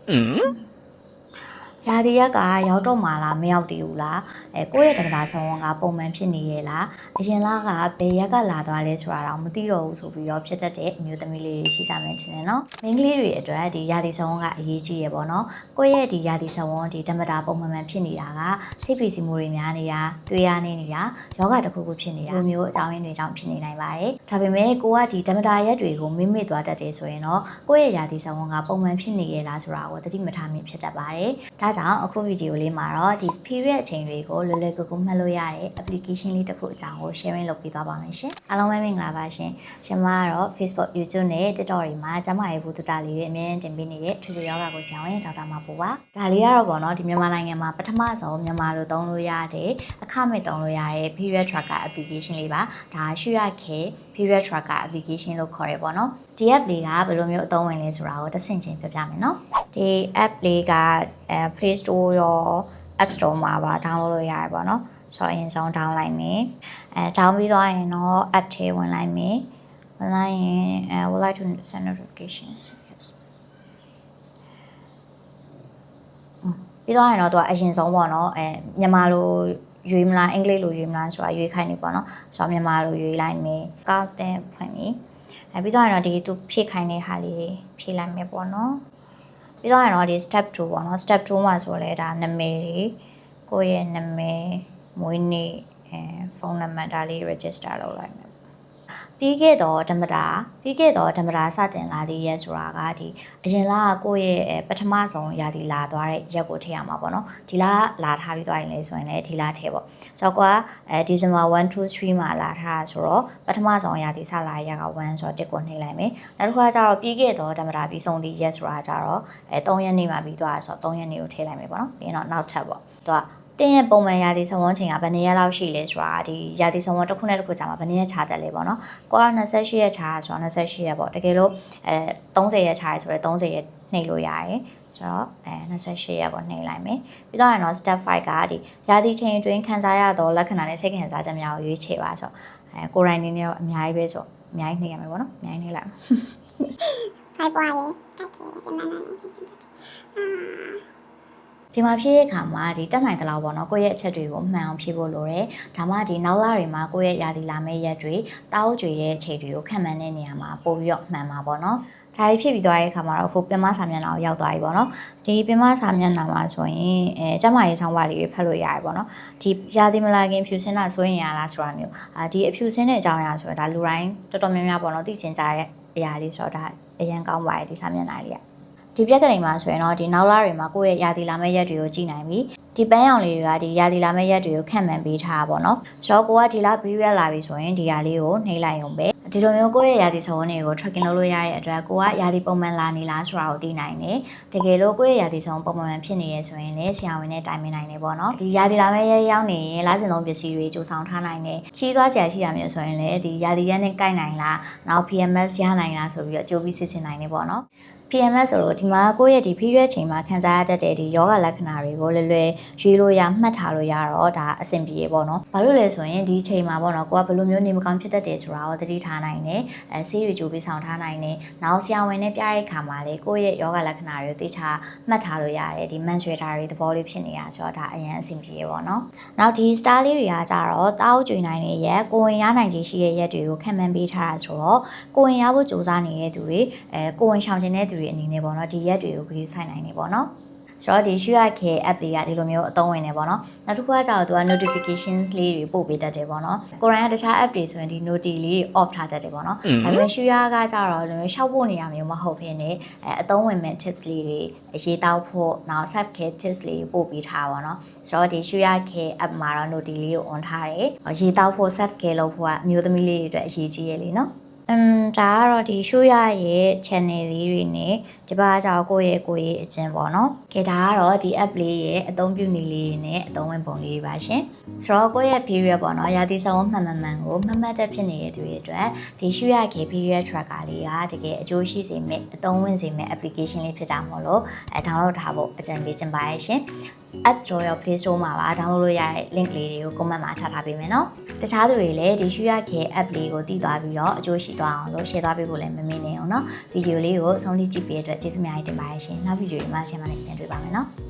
ရာသီရက်ကရောက်တော့မှလားမရောက်သေးဘူးလားကိုယ့်ရဲ့တက္ကသိုလ်ဆောင်ကပုံမှန်ဖြစ်နေရဲ့လားအရင်လကဘယ်ရက်ကလာသွားလဲဆိုတာတော့မသိတော့ဘူးဆိုပြီးတော့ဖြစ်တတ်တဲ့အမျိုးသမီးလေးတွေရှိကြမယ်ထင်တယ်နော်မိန်းကလေးတွေအတွက်ဒီရာသီဆောင်ကအရေးကြီးရပေါ့နော်ကိုယ့်ရဲ့ဒီရာသီဆောင်ဒီဓမ္မတာပုံမှန်ဖြစ်နေတာကစိတ်ဖိစီးမှုတွေများနေတာတွေးရနေနေတာယောဂတစ်ခုခုဖြစ်နေတာမျိုးအကြောင်းရင်းတွေကြောင့်ဖြစ်နေနိုင်ပါတယ်ဒါပေမဲ့ကိုကဒီဓမ္မတာရက်တွေကိုမိမိသွားတတ်တယ်ဆိုရင်တော့ကိုယ့်ရဲ့ရာသီဆောင်ကပုံမှန်ဖြစ်နေရဲ့လားဆိုတာကိုသတိမထားမိဖြစ်တတ်ပါတယ်ဒါကြောင့်အခုဗီဒီယိုလေးမှာတော့ဒီ period အချိန်တွေကိုလွယ်လွယ်ကူကူမှတ်လို့ရတဲ့ application လေးတစ်ခုအကြောင်းကို sharing လုပ်ပေးသွားပါမယ်ရှင်အားလုံးပဲမင်္ဂလာပါရှင်ကျွန်မကတော့ Facebook YouTube နဲ့ TikTok တွေမှာကျမရဲ့ဘူတတာလေးတွေအမြဲတမ်းတင်ပေးနေတဲ့ထွေထွေယောဂကိုဆရာဝန်ဒေါက်တာမပူပါဒါလေးကတော့ပေါ့နော်ဒီမြန်မာနိုင်ငံမှာပထမဆုံးမြန်မာလိုသုံးလို့ရတဲ့အခမဲ့သုံးလို့ရတဲ့ period tracker application လေးပါဒါရွှေရခဲ period tracker application လို့ခေါ်ရပေါ့နော်ဒီ app လေးကဘယ်လိုမျိုးအသုံးဝင်လဲဆိုတာကိုတစ်ဆင့်ချင်းပြောပြမယ်နော်ဒီ app လေးကPlay Store ရော App Store မှာပါ download လုပ်ရတယ်ပေါ့နော်ဆိုတော့အရင်ဆုံး down လိုက်မယ်down ပြီးသွားရင်တော့ app ထဲဝင်လိုက်မယ်ဝင်လိုက်ရင် would like to send notifications yes ပြီးသွားရင်တော့သူကအရင်ဆုံးပေါ့နော်မြန်မာလိုရွေးမလားအင်္ဂလိပ်လိုရွေးမလားဆိုတာရွေးခိုင်းနေပေါ့နော်ဆိုတော့မြန်မာလိုရွေးလိုက်မယ်ကောက်တဲ့ဖွင့်ပြီးပြီးသွားရင်တော့ဒီသူဖြည့်ခိုင်းတဲ့ဟာလေးဖြည့်လိုက်မယ်ပေါ့နော်ပြီးတော့ရင်တော့ဒီ step 2ပေါ့နော် step 2မှာဆိုလဲဒါနာမည်တွေကိုယ့်ရဲ့နာမည်မွေးနေ့ဖုန်းနံပါတ်ဒါလေး register လုပ်လိုက်မယ်ပြီးခဲ့တော့ဓမ္မတာစတင်လာတဲ့ရက်ဆိုတာကဒီအရင်လကကိုယ့်ရဲ့ပထမဆုံးရာသီလာသွားတဲ့ရက်ကိုထည့်ရမှာပေါ့နော်ဒီလလာထားပြီးသွားရင်လည်းဆိုရင်လည်းဒီလထည့်ပေါ့ဆိုတော့ကိုကDecember 1 2 3မှာလာထားဆိုတော့ပထမဆုံးရာသီစလာရက်က1ဆိုတော့1ကိုနှိပ်လိုက်မယ်နောက်တစ်ခါကျတော့ပြီးခဲ့တော့ဓမ္မတာပြီးဆုံးသည့်ရက်ဆိုတာကျတော့3ရက်နေ့မှာပြီးသွားဆိုတော့3ရက်နေ့ကိုထည့်လိုက်မယ်ပေါ့နော်ပြီးရင်တော့နောက်ထပ်ပေါ့သူကတင်းရဲ့ပုံမှန်ရာသီဆောင်ဝန်းချိန်ကဘယ်နှစ်ရက်လောက်ရှိလဲဆိုတာဒီရာသီဆောင်ဝန်းတစ်ခုနဲ့တစ်ခုကြာမှာဘယ်နှစ်ရက်ခြားတက်လဲပေါ့နော်ကိုက28ရက်ခြားဆိုတော့28ရက်ပေါ့တကယ်လို့30ရက်ခြားရဆိုတော့30ရက်နှိပ်လို့ရတယ်ဆိုတော့28ရက်ပေါ့နှိပ်လိုက်မယ်ပြီးတော့ရင်တော့ step 5ကဒီရာသီချိန်အတွင်းခံစားရသောလက္ခဏာနဲ့စိတ်ခံစားချက်များကိုရွေးချယ်ပါဆိုတော့ကိုယ်တိုင်နေနဲ့တော့အများကြီးပဲဆိုအများကြီးနှိပ်ရမယ်ပေါ့နော်အများကြီးနှိပ်လိုက်ဖိုက်ပွားရေတက်ခဲ့ဒီမှာနာနေချင်းဒီမှာဖြည့်တဲ့အခါမှာဒီတက်နိုင်တဲ့လောက်ပေါ့နော်ကိုယ့်ရဲ့အချက်တွေကိုမှန်အောင်ဖြည့်ဖို့လိုတယ်ဒါမှဒီနောက်လတွေမှာကိုယ့်ရဲ့ရာသီလာမယ့်ရက်တွေတောက်ကြွေတဲ့အချိန်တွေကိုခံမှန်းတဲ့နေရာမှာပို့ပြီးတော့မှန်ပါပေါ့နော်ဒါကြီးဖြစ်ပြီးသွားတဲ့အခါမှာတော့အခုပင်မစာမျက်နှာကိုရောက်သွားပြီပေါ့နော်ဒီပင်မစာမျက်နှာမှာဆိုရင်ကျမရေးဆောင်ပါလေးတွေဖတ်လို့ရတယ်ပေါ့နော်ဒီရာသီမလာခင်ဖြူစင်းတာဆိုရင်ရလားဆိုတာမျိုးဒီအဖြူစင်းတဲ့အကြောင်းအရာဆိုတော့ဒါလူတိုင်းတော်တော်များများပေါ့နော်သိချင်ကြတဲ့အရာလေးဆိုတော့ဒါအရင်ကောင်းပါတယ်ဒီစာမျက်နှာလေးကဒီပြက်ကလေးမှာဆိုရင်တော့ဒီနောက်လတွေမှာကိုယ့်ရဲ့ရာသီလာမယ့်ရက်တွေကိုကြည့်နိုင်ပြီဒီပန်းရောင်လေးတွေကဒီရာသီလာမယ့်ရက်တွေကိုခန့်မှန်းပေးထားတာပေါ့နော်ဆိုတော့ကိုကဒီလ period လာပြီဆိုရင်ဒီဟာလေးကိုနှိပ်လိုက်ရုံပဲဒီလိုမျိုးကိုယ့်ရဲ့ရာသီဆောင်တွေကို tracking လုပ်လို့ရတဲ့အတွက်ကိုကရာသီပုံမှန်လာနေလားဆိုတာကိုသိနိုင်တယ်တကယ်လို့ကိုယ့်ရဲ့ရာသီဆောင်ပုံမှန်ဖြစ်နေရဆိုရင်လည်းဆရာဝန်နဲ့တိုင်ပင်နိုင်တယ်ပေါ့နော်ဒီရာသီလာမယ့်ရက်ရောက်နေရင်လစဉ်သုံးပစ္စည်းတွေကြိုဆောင်ထားနိုင်တယ်ခီးသွားဆရာရှိရမျိုးဆိုရင်လည်းဒီရာသီရက်နဲ့ကိုက်နိုင်လားနောက် PMS ရနိုင်လားဆိုပြီးတော့ကြိုးပြီးစစ်ဆေးနိုင်တယ်ပေါ့နော်PMS ဆိုတော့ဒီမှာကိုယ့်ရဲ့ဒီ period ချိန်မှာခံစားရတတ်တဲ့ဒီယောဂလက္ခဏာတွေကိုလွယ်လွယ်ရွေးလို့ရမှတ်ထားလို့ရတော့ဒါအဆင်ပြေပေါ့နော်။ဘာလို့လဲဆိုရင်ဒီချိန်မှာပေါ့နော်ကိုကဘယ်လိုမျိုးနေမကောင်းဖြစ်တတ်တယ်ဆိုတာကိုသတိထားနိုင်တယ်။ဆေးတွေကြိုပြီးဆောင်ထားနိုင်တယ်။နောက်ဆရာဝန်နဲ့ပြတဲ့အခါမှာလေကိုယ့်ရဲ့ယောဂလက္ခဏာတွေကိုသိချမှတ်ထားလို့ရတယ်ဒီ menstruation တွေသဘောလေးဖြစ်နေတာဆိုတော့ဒါအရင်အဆင်ပြေပေါ့နော်။နောက်ဒီ star လေးတွေကကြတော့တောက်ကျွေနိုင်တဲ့ရက်ကိုဝင်ရနိုင်ခြေရှိတဲ့ရက်တွေကိုခံမှန်းပေးထားတာဆိုတော့ကိုဝင်ရဖို့စူးစမ်းနေတဲ့သူတွေကိုဝင်ရှောင်ခြင်းတဲ့သူအနေနဲ့ပေါ့နော်ဒီရက်တွေကိုဂရုစိုက်နိုင်နေပေါ့နော်ဆိုတော့ဒီ SureK app လေးကဒီလိုမျိုးအသုံးဝင်နေပေါ့နော်နောက်တစ်ခုကကျတော့သူက notifications လေးတွေပို့ပေးတတ်တယ်ပေါ့နော်ကိုရိုင်းကတခြား app တွေဆိုရင်ဒီ noti လေး off ထားတတ်တယ်ပေါ့နော်ဒါပေမဲ့ Sure ကကျတော့ဒီလိုရှောက်ဖို့နေရမျိုးမဟုတ်ဘဲနဲ့အသုံးဝင်မဲ့ tips လေးတွေရေးတောက်ဖို့နောက် self care tips လေးပို့ပေးထားပါတော့ဆိုတော့ဒီ SureK app မှာတော့ noti လေးကို on ထားတယ်ရေးတောက်ဖို့ self care လုပ်ဖို့ကအမျိုးသမီးလေးတွေအတွက်အရေးကြီးရလေနော်ဒါကတော့ဒီရှုရရဲ့ channel လေးတွေနဲ့ဒီပါကြောင့်ကိုယ့်ရဲ့အကျဉ်းပေါ့နော်။ဒါကတော့ဒီ app လေးရဲ့အသုံးပြုနည်းလေးတွေနဲ့အသုံးဝင်ပုံလေးပါရှင်။ဆိုတော့ကိုယ့်ရဲ့ period ပေါ့နော်။ရာသီဆောင်မှန်ကိုမှတ်တဲ့ဖြစ်နေတဲ့သူတွေအတွက်ဒီရှုရရဲ့ period tracker လေးကတကယ်အကျိုးရှိစေမယ့်အသုံးဝင်စေမယ့် application လေးဖြစ်တာမို့လို့download ထားဖို့အကြံပေးချင်ပါတယ်ရှင်။ App Store ရော Play Store မှာပါ download လို့ရတဲ့ link လေးတွေကို comment မှာချထားပေးမယ်နော်တခြားသူတွေလည်းဒီ Sugar Care app လေးကိုတည်သွားပြီးတော့အကျိုးရှိသွားအောင်လို့ share သွားပေးဖို့လည်းမမေ့နေအောင်နော်ဗီဒီယိုလေးကိုအဆုံးထိကြည့်ပေးတဲ့အတွက်ကျေးဇူးများတင်ပါတယ်ရှင်နောက်ဗီဒီယိုတွေမှာရှင်းမနေပြန်တွေ့ပါမယ်နော်